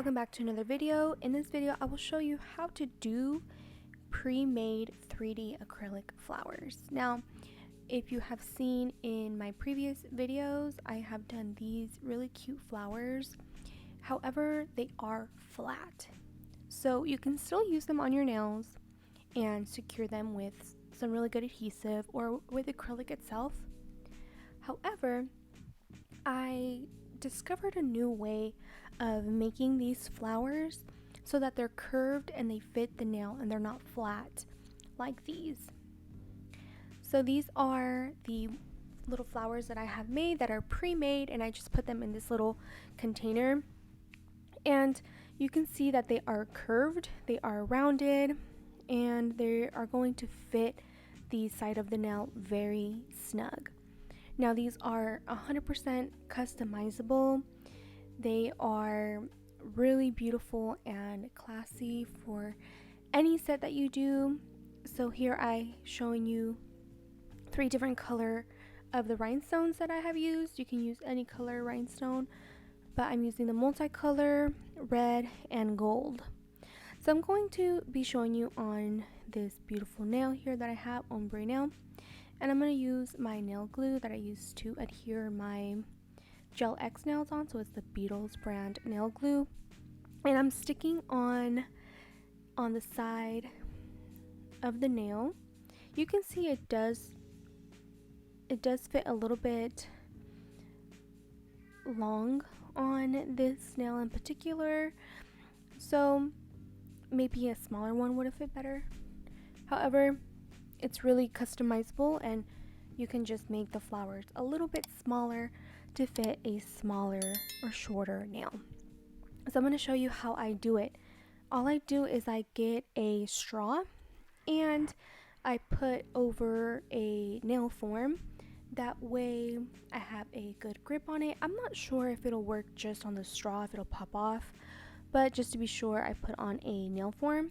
welcome back to another video. In this video I will show you how to do pre-made 3D acrylic flowers. Now if you have seen in my previous videos, I have done these really cute flowers. However, they are flat, so you can still use them on your nails and secure them with some really good adhesive or with acrylic itself. However, I discovered a new way of making these flowers so that they're curved and they fit the nail and they're not flat like these. So these are the little flowers that I have made that are pre-made, and I just put them in this little container, and you can see that they are curved, they are rounded, and they are going to fit the side of the nail very snug. Now these are 100% customizable. They are really beautiful and classy for any set that you do. So here I showing you 3 different color of the rhinestones that I have used. You can use any color rhinestone, but I'm using the multicolor, red and gold. So I'm going to be showing you on this beautiful nail here that I have, ombre nail. And I'm going to use my nail glue that I use to adhere my Gel X nails on. So it's the Beetles brand nail glue. And I'm sticking on the side of the nail. You can see it does fit a little bit long on this nail in particular. So maybe a smaller one would have fit better. However, it's really customizable, and you can just make the flowers a little bit smaller to fit a smaller or shorter nail. So I'm going to show you how I do it. All I do is I get a straw and I put over a nail form. That way I have a good grip on it. I'm not sure if it'll work just on the straw, if it'll pop off, but just to be sure, I put on a nail form.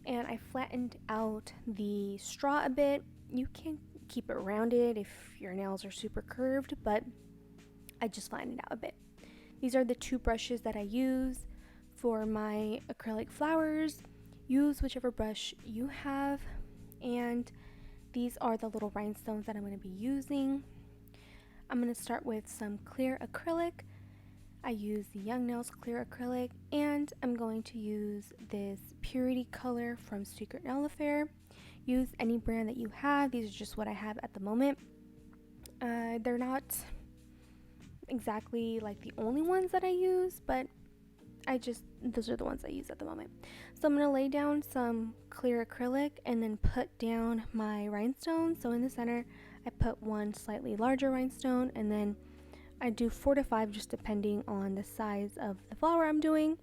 And I flattened out the straw a bit. You can keep it rounded if your nails are super curved, but I just flattened it out a bit. These are the 2 brushes that I use for my acrylic flowers. Use whichever brush you have. And these are the little rhinestones that I'm going to be using. I'm going to start with some clear acrylic. I use the Young Nails clear acrylic, and I'm going to use this purity color from Secret Nail Affair. Use any brand that you have. These are just what I have at the moment. They're not exactly like the only ones that I use, but those are the ones I use at the moment. So I'm going to lay down some clear acrylic and then put down my rhinestones. So in the center, I put one slightly larger rhinestone, and then I do 4 to 5 just depending on the size of the flower I'm doing.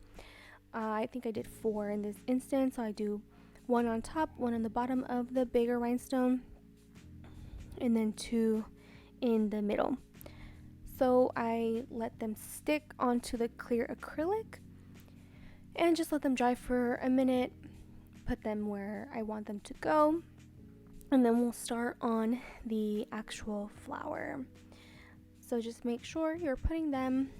I think I did 4 in this instance, so I do 1 on top, 1 on the bottom of the bigger rhinestone, and then 2 in the middle. So I let them stick onto the clear acrylic and just let them dry for a minute, put them where I want them to go, and then we'll start on the actual flower. So just make sure you're putting them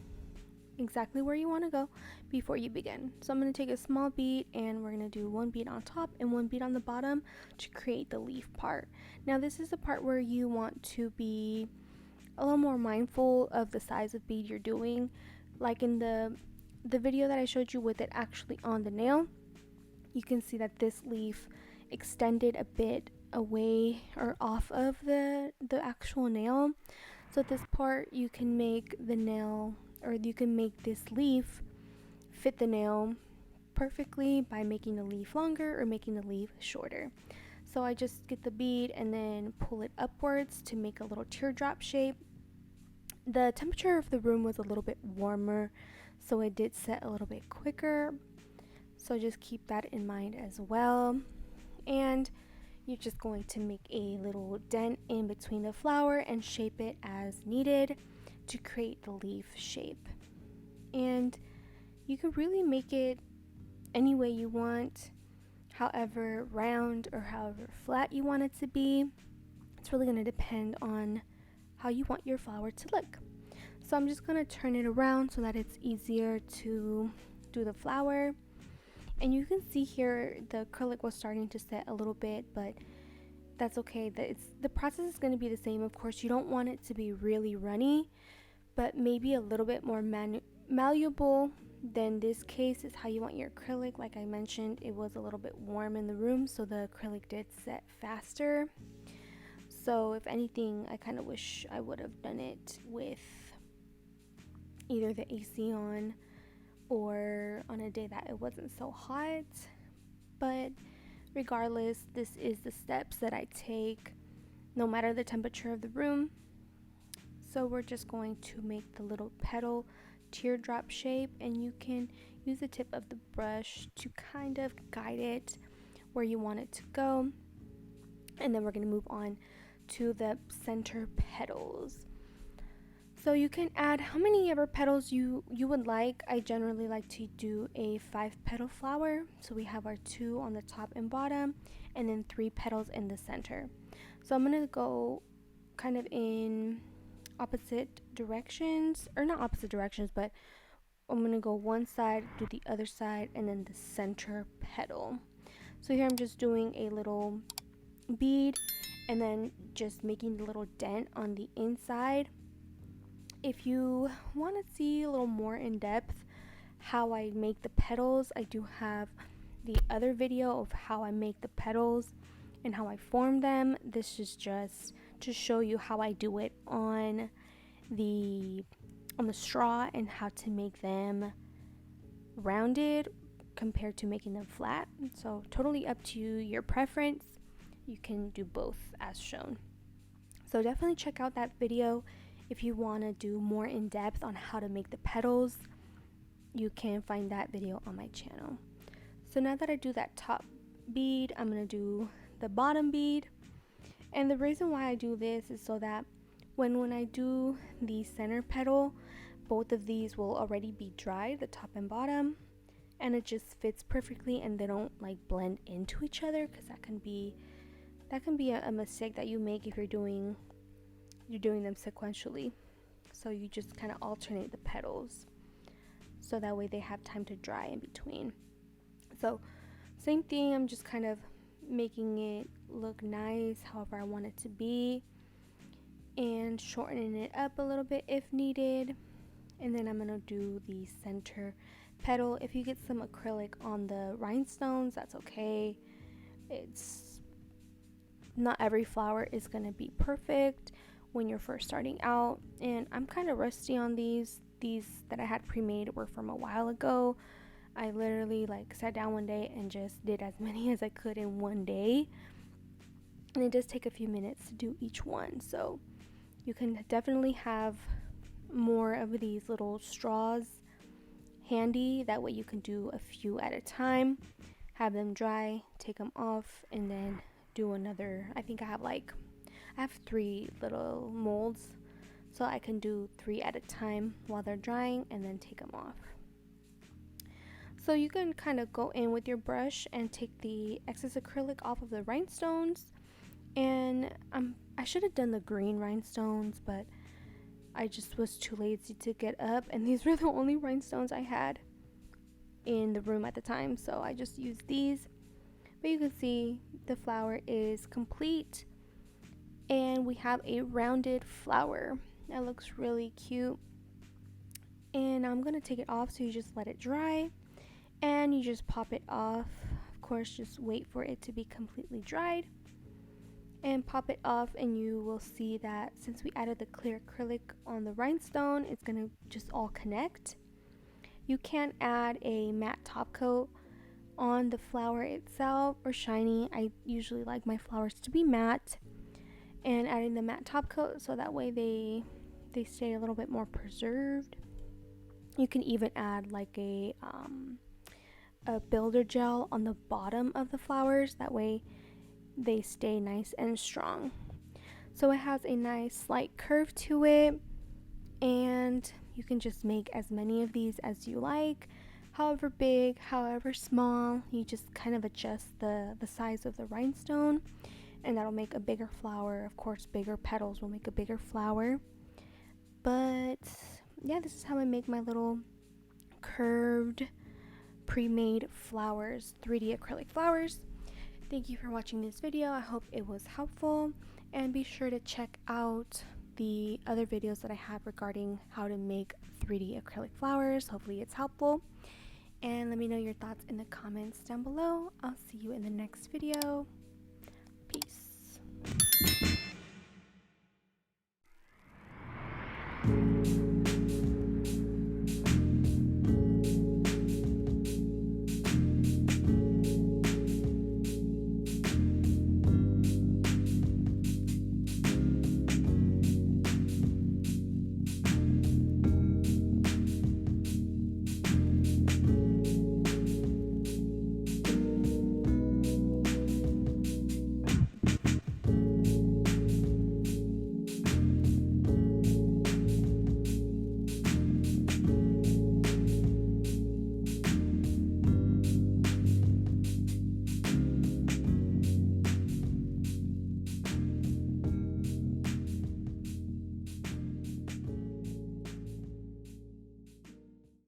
exactly where you want to go before you begin. So I'm going to take a small bead, and we're going to do 1 bead on top and 1 bead on the bottom to create the leaf part. Now this is the part where you want to be a little more mindful of the size of bead you're doing. Like in the video that I showed you with it actually on the nail, you can see that this leaf extended a bit away or off of the actual nail. So at this part, you can make the nail, or you can make this leaf fit the nail perfectly by making the leaf longer or making the leaf shorter. So I just get the bead and then pull it upwards to make a little teardrop shape. The temperature of the room was a little bit warmer, so it did set a little bit quicker. So just keep that in mind as well. And you're just going to make a little dent in between the flower and shape it as needed to create the leaf shape. And you can really make it any way you want, however round or however flat you want it to be. It's really going to depend on how you want your flower to look. So I'm just going to turn it around so that it's easier to do the flower. And you can see here the acrylic was starting to set a little bit, but that's okay. The process is going to be the same. Of course, you don't want it to be really runny, but maybe a little bit more malleable. Then this case is how you want your acrylic. Like I mentioned, it was a little bit warm in the room, so the acrylic did set faster. So if anything, I kind of wish I would have done it with either the AC on or on a day that it wasn't so hot. But regardless, this is the steps that I take no matter the temperature of the room. So we're just going to make the little petal teardrop shape, and you can use the tip of the brush to kind of guide it where you want it to go. And then we're going to move on to the center petals. So you can add how many ever petals you would like. I generally like to do a 5-petal flower. So we have our 2 on the top and bottom, and then 3 petals in the center. So I'm going to go kind of in opposite directions, or not opposite directions, but I'm going to go one side, do the other side, and then the center petal. So here I'm just doing a little bead and then just making the little dent on the inside. If you want to see a little more in depth how I make the petals, I do have the other video of how I make the petals and how I form them. This is just to show you how I do it on the straw and how to make them rounded compared to making them flat. So totally up to your preference. You can do both as shown. So definitely check out that video. If you want to do more in depth on how to make the petals, you can find that video on my channel. So now that I do that top bead, I'm going to do the bottom bead. And the reason why I do this is so that when I do the center petal, both of these will already be dried, the top and bottom, and it just fits perfectly and they don't like blend into each other, because that can be a mistake that you make if you're doing them sequentially. So you just kind of alternate the petals so that way they have time to dry in between. So same thing, I'm just kind of making it look nice however I want it to be and shortening it up a little bit if needed. And then I'm going to do the center petal. If you get some acrylic on the rhinestones, that's okay. It's not every flower is going to be perfect when you're first starting out, and I'm kind of rusty on these that I had pre-made were from a while ago. I literally like sat down one day and just did as many as I could in one day, and it does take a few minutes to do each one. So you can definitely have more of these little straws handy, that way you can do a few at a time, have them dry, take them off, and then do another. I think I have 3 little molds, so I can do 3 at a time while they're drying and then take them off. So you can kind of go in with your brush and take the excess acrylic off of the rhinestones. And I should have done the green rhinestones, but I just was too lazy to get up, and these were the only rhinestones I had in the room at the time, so I just used these. But you can see the flower is complete, and we have a rounded flower that looks really cute. And I'm gonna take it off, so you just let it dry and you just pop it off. Of course, just wait for it to be completely dried and pop it off, and you will see that since we added the clear acrylic on the rhinestone, it's gonna just all connect. You can add a matte top coat on the flower itself or shiny. I usually like my flowers to be matte, and adding the matte top coat so that way they stay a little bit more preserved. You can even add like a builder gel on the bottom of the flowers, that way they stay nice and strong. So it has a nice slight curve to it, and you can just make as many of these as you like, however big, however small. You just kind of adjust the size of the rhinestone, and that'll make a bigger flower. Of course, bigger petals will make a bigger flower. But yeah, this is how I make my little curved pre-made flowers, 3D acrylic flowers. Thank you for watching this video. I hope it was helpful, and be sure to check out the other videos that I have regarding how to make 3D acrylic flowers. Hopefully it's helpful, and let me know your thoughts in the comments down below. I'll see you in the next video. Peace.